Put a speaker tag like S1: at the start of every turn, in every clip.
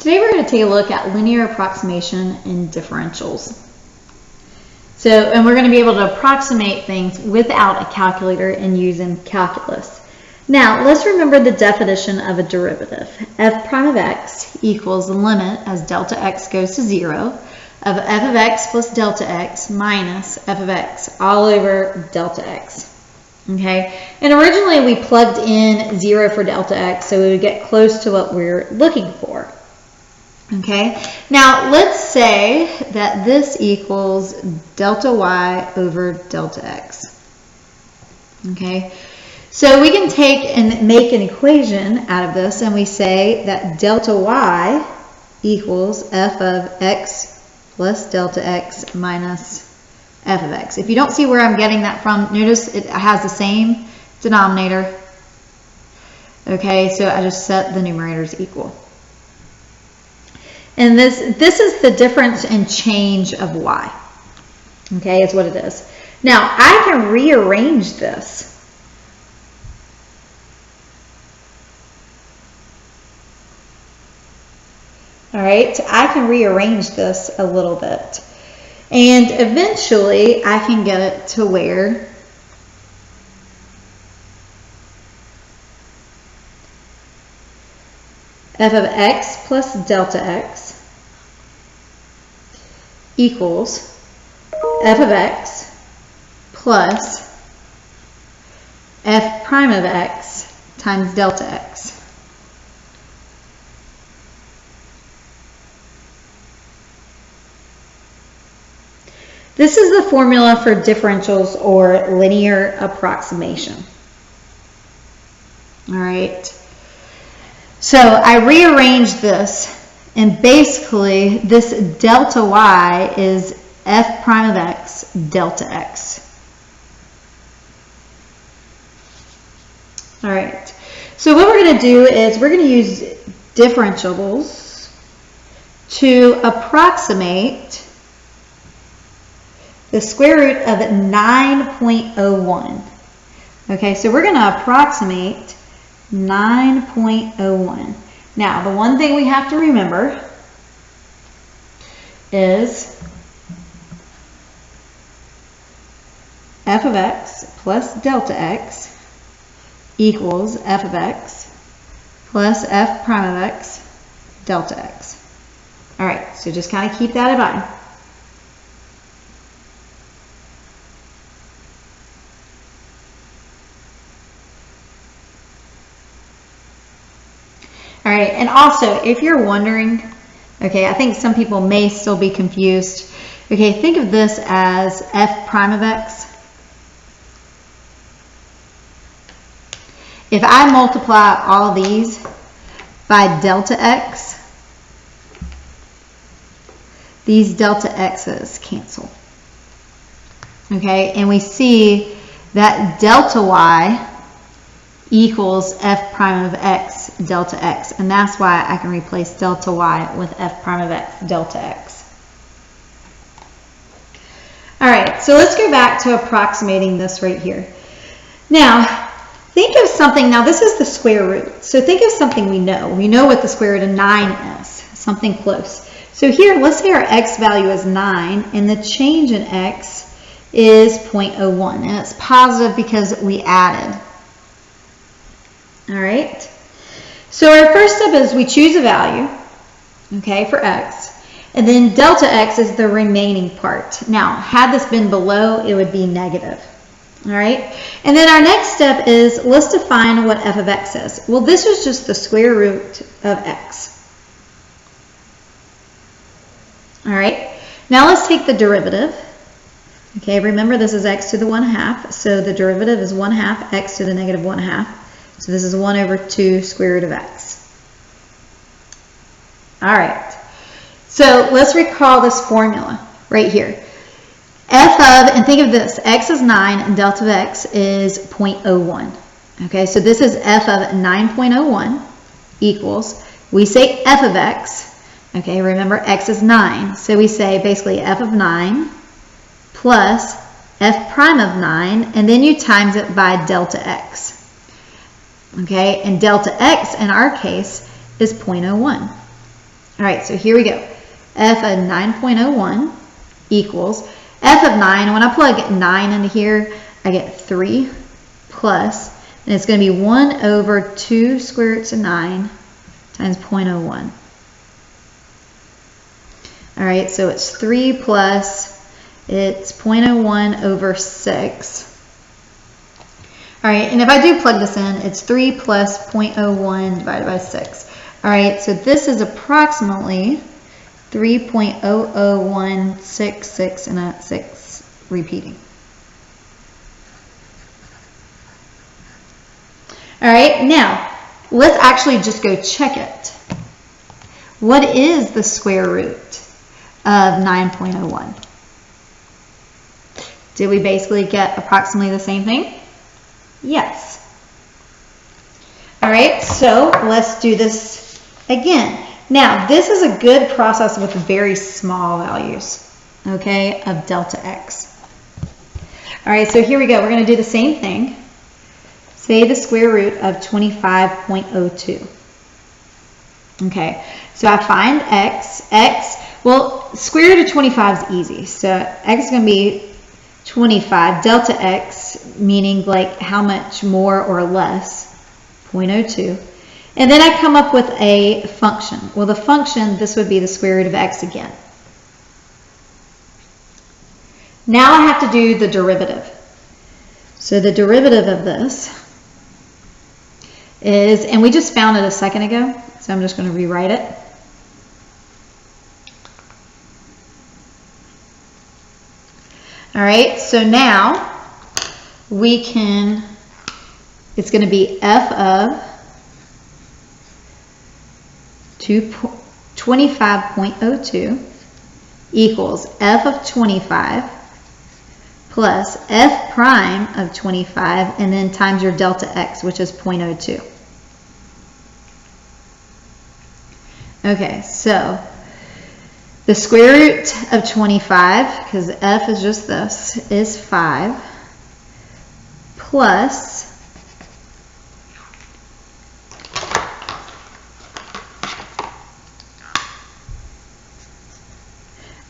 S1: Today we're going to take a look at linear approximation and differentials. And we're going to be able to approximate things without a calculator and using calculus. Now, let's remember the definition of a derivative. F prime of x equals the limit as delta x goes to 0 of f of x plus delta x minus f of x all over delta x. Okay, and originally we plugged in 0 for delta x, so we would get close to what we're looking for. Okay, now let's say that this equals delta y over delta x. Okay, so we can take and make an equation out of this, and we say that delta y equals f of x plus delta x minus f of x. If you don't see where I'm getting that from, notice it has the same denominator. Okay, so I just set the numerators equal. And this is the difference in change of y. Okay, is what it is. Now, I can rearrange this. All right, I can rearrange this a little bit. And eventually, I can get it to where f of x plus delta x equals f of x plus f prime of x times delta x. This is the formula for differentials or linear approximation. All right. So I rearranged this, and basically this delta y is f prime of x delta x. All right. So what we're going to do is we're going to use differentials to approximate the square root of 9.01. Okay, so we're going to approximate 9.01. Now, the one thing we have to remember is f of x plus delta x equals f of x plus f prime of x delta x. All right, so just kind of keep that in mind. All right, and also, if you're wondering, okay, I think some people may still be confused. Okay, think of this as f prime of x. If I multiply all these by delta x, these delta x's cancel. Okay, and we see that delta y equals f prime of x delta x, and that's why I can replace delta y with f prime of x delta x. All right, so let's go back to approximating this right here. Now, think of something, now this is the square root, so think of something we know. We know what the square root of 9 is, something close. So here, let's say our x value is 9, and the change in x is 0.01, and it's positive because we added. All right, so our first step is we choose a value, okay, for x, and then delta x is the remaining part. Now, had this been below, it would be negative. All right, and then our next step is let's define what f of x is. Well, this is just the square root of x. All right, now let's take the derivative. Okay, remember this is x to the 1/2, so the derivative is 1/2 x to the negative 1/2. So this is 1 over 2 square root of x. All right, so let's recall this formula right here. F of, and think of this, x is 9 and delta of x is 0.01. Okay, so this is f of 9.01 equals, we say f of x, okay, remember x is 9, so we say basically f of 9 plus f prime of 9, and then you times it by delta x. Okay, and delta x in our case is 0.01. All right, so here we go. F of 9.01 equals F of 9. When I plug 9 into here, I get 3 plus, and it's going to be 1 over 2 square roots of 9 times 0.01. All right, so it's 3 plus, it's 0.01 over 6. All right, and if I do plug this in, it's 3 plus 0.01 divided by 6. All right, so this is approximately 3.00166 and a 6 repeating. All right, now let's actually just go check it. What is the square root of 9.01? Did we basically get approximately the same thing? Yes. All right, so let's do this again. Now, this is a good process with very small values, okay, of delta x. All right, so here we go. We're going to do the same thing. Say the square root of 25.02. Okay, so I find x. Well, square root of 25 is easy. So x is going to be 25, delta x, meaning like how much more or less, 0.02. And then I come up with a function. Well, the function, this would be the square root of x again. Now I have to do the derivative. So the derivative of this is, and we just found it a second ago, so I'm just going to rewrite it. All right, so now we can, it's going to be f of 25.02 equals f of 25 plus f prime of 25 and then times your delta x, which is 0.02. Okay, so the square root of 25, because f is just this, is 5 plus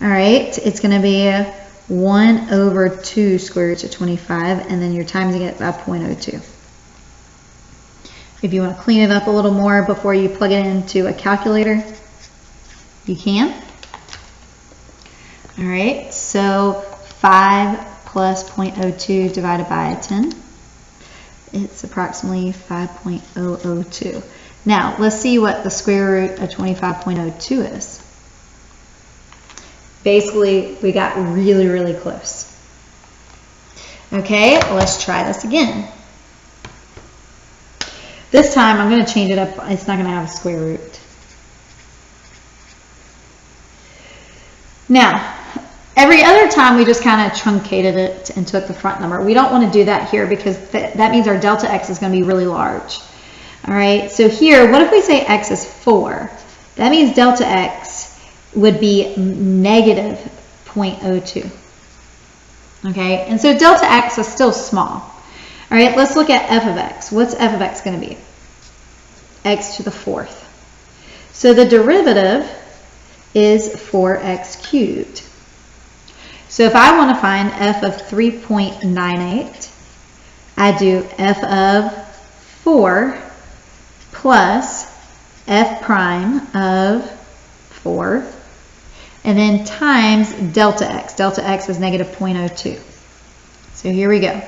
S1: all right, it's going to be 1 over 2 square roots of 25, and then you're timesing it by 0.02. If you want to clean it up a little more before you plug it into a calculator, you can. All right, so 5 plus 0.02 divided by 10, it's approximately 5.002. Now, let's see what the square root of 25.02 is. Basically, we got really, really close. Okay, let's try this again. This time, I'm going to change it up. It's not going to have a square root. Now, every other time we just kind of truncated it and took the front number. We don't want to do that here because that means our delta x is going to be really large. All right, so here, what if we say x is 4? That means delta x would be negative 0.02. Okay, and so delta x is still small. All right, let's look at f of x. What's f of x going to be? X to the 4th. So the derivative is 4x cubed. So if I want to find f of 3.98, I do f of 4 plus f prime of 4, and then times delta x. Delta x is negative 0.02. So here we go.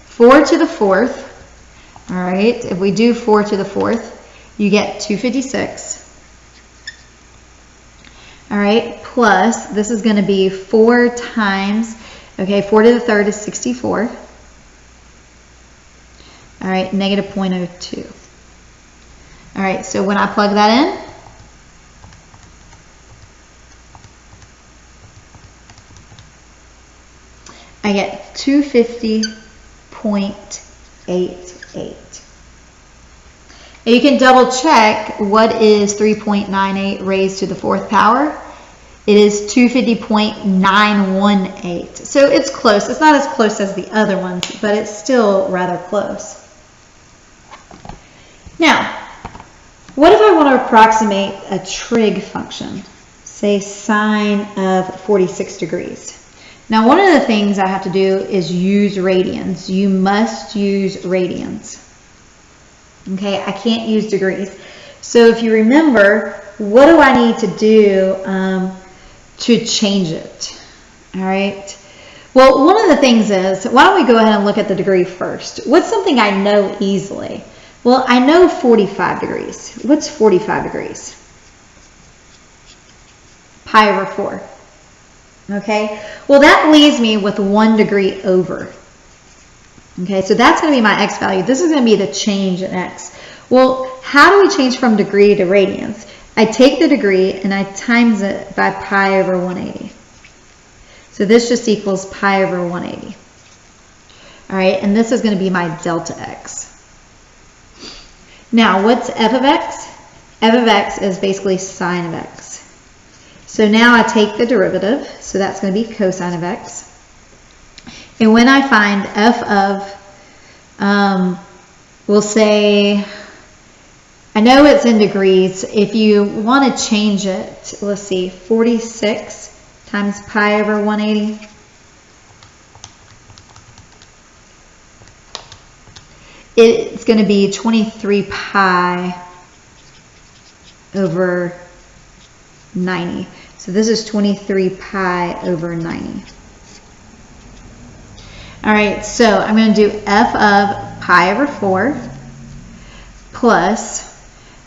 S1: 4 to the 4th. All right, if we do 4 to the 4th, you get 256. All right, plus this is going to be 4 times, okay, 4 to the 3rd is 64. All right, negative 0.02. All right, so when I plug that in, I get 250.88. You can double check what is 3.98 raised to the 4th power. It is 250.918. So it's close. It's not as close as the other ones, but it's still rather close. Now, What if I want to approximate a trig function, say sine of 46 degrees? Now, one of the things I have to do is use radians. You must use radians. Okay, I can't use degrees. So if you remember, what do I need to do to change it? All right. Well, one of the things is, why don't we go ahead and look at the degree first? What's something I know easily? Well, I know 45 degrees. What's 45 degrees? Pi over 4. Okay, well that leaves me with 1 degree over. Okay, so that's going to be my x value. This is going to be the change in x. Well, how do we change from degree to radians? I take the degree and I times it by pi over 180. So this just equals pi over 180. All right, and this is going to be my delta x. Now, what's f of x? F of x is basically sine of x. So now I take the derivative, so that's going to be cosine of x. And when I find f of, we'll say, I know it's in degrees. If you want to change it, let's see, 46 times pi over 180. It's going to be 23 pi over 90. So this is 23 pi over 90. All right, so I'm going to do f of pi over 4 plus,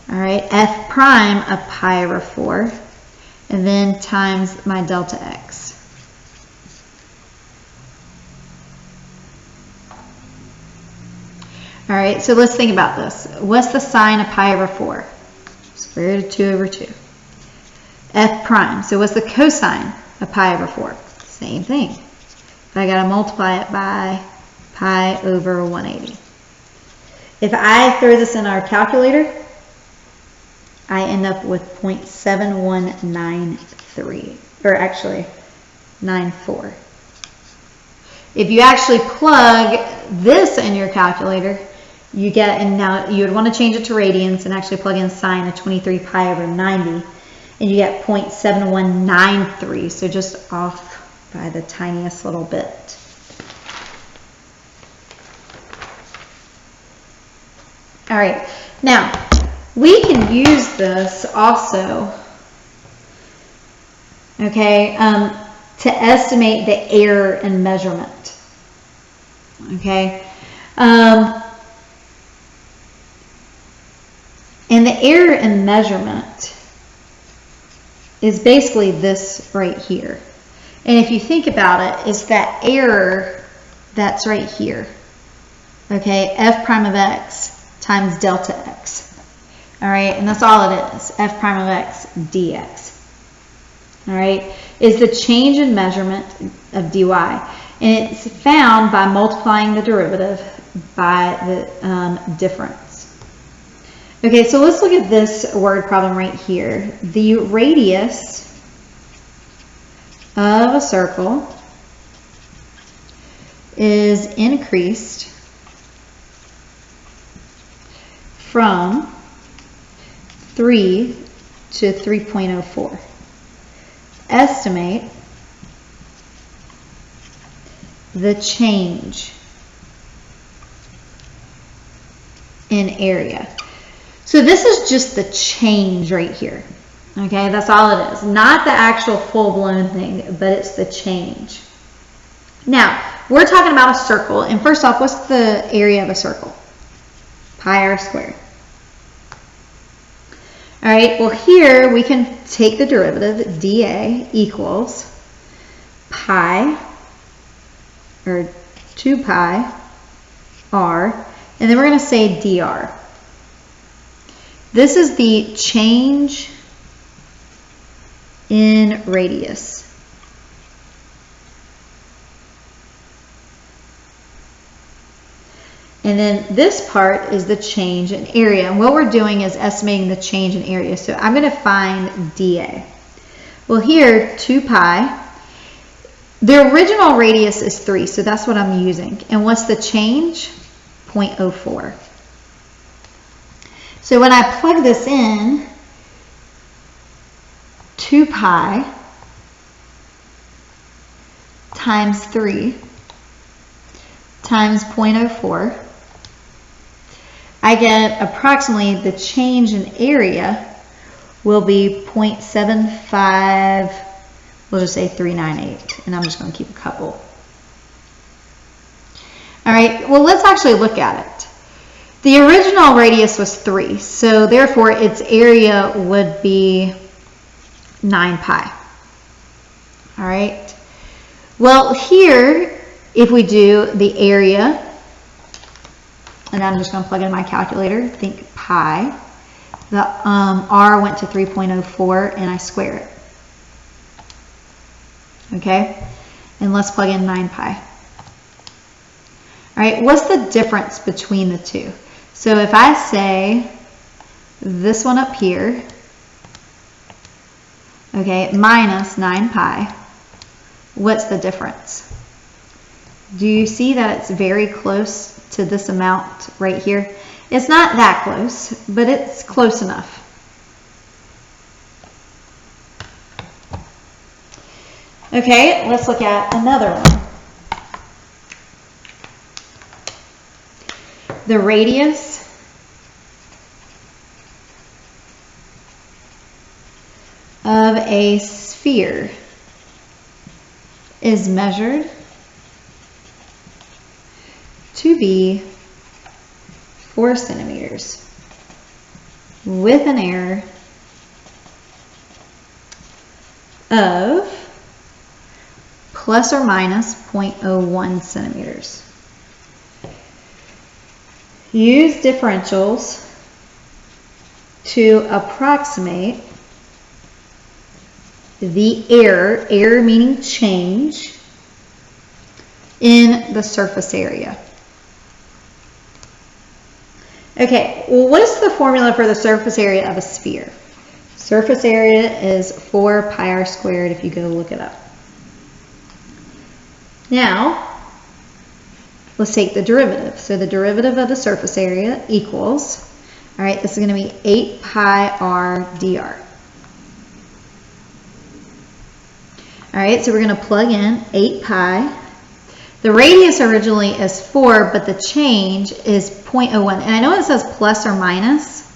S1: all right, f prime of pi over 4, and then times my delta x. All right, so let's think about this. What's the sine of pi over 4? Square root of 2 over 2. F prime. So what's the cosine of pi over 4? Same thing. But I got to multiply it by pi over 180. If I throw this in our calculator, I end up with 0.7193, or actually 94. If you actually plug this in your calculator, you get, and now you would want to change it to radians and actually plug in sine of 23 pi over 90, and you get 0.7193, so just off by the tiniest little bit. All right, now we can use this also, okay, to estimate the error in measurement. Okay, and the error in measurement is basically this right here. And if you think about it, it's that error that's right here. Okay, f prime of x times delta x. All right, and that's all it is, f prime of x dx. All right, is the change in measurement of dy. And it's found by multiplying the derivative by the difference. Okay, so let's look at this word problem right here. The radius of a circle is increased from 3 to 3.04. Estimate the change in area. So this is just the change right here. Okay, that's all it is. Not the actual full-blown thing, but it's the change. Now, we're talking about a circle, and first off, what's the area of a circle? Pi r squared. All right, well here we can take the derivative, dA equals pi, or 2 pi r, and then we're going to say dr. This is the change in radius. And then this part is the change in area. And what we're doing is estimating the change in area. So I'm going to find dA. Well, here, 2 pi. The original radius is 3, so that's what I'm using. And what's the change? 0.04. So when I plug this in, 2 pi times 3 times 0.04, I get approximately the change in area will be 0.75, we'll just say 398, and I'm just going to keep a couple. All right, well, let's actually look at it. The original radius was 3, so therefore its area would be 9 pi. All right. Well, here, if we do the area, and I'm just going to plug in my calculator, think pi. The r went to 3.04, and I square it. Okay? And let's plug in 9 pi. All right, what's the difference between the two? So if I say this one up here, okay, minus 9 pi, what's the difference? Do you see that it's very close to this amount right here? It's not that close, but it's close enough. Okay, let's look at another one. The radius of a sphere is measured to be 4 centimeters with an error of plus or minus 0.01 centimeters. Use differentials to approximate the error meaning change, in the surface area. Okay, well, what's the formula for the surface area of a sphere? Surface area is 4 pi r squared if you go look it up. Now, let's take the derivative. So the derivative of the surface area equals, all right, this is going to be 8 pi r dr. All right, so we're going to plug in 8 pi. The radius originally is 4, but the change is 0.01. And I know it says plus or minus,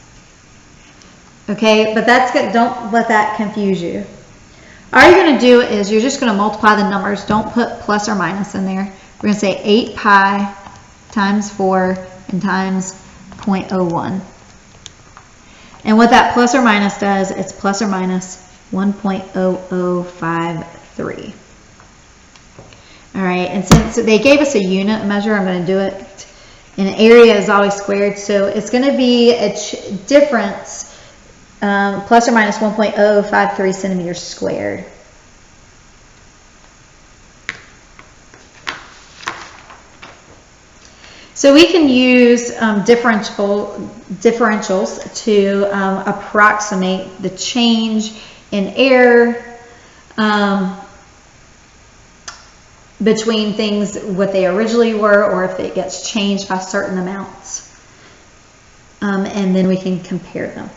S1: okay, but that's good. Don't let that confuse you. All you're going to do is you're just going to multiply the numbers. Don't put plus or minus in there. We're going to say 8 pi times 4 and times 0.01. And what that plus or minus does, it's plus or minus 1.0053. All right, and since they gave us a unit measure, I'm going to do it. And area is always squared, so it's going to be a difference plus or minus 1.053 centimeters squared. So we can use differentials to approximate the change in error between things what they originally were, or if it gets changed by certain amounts, and then we can compare them.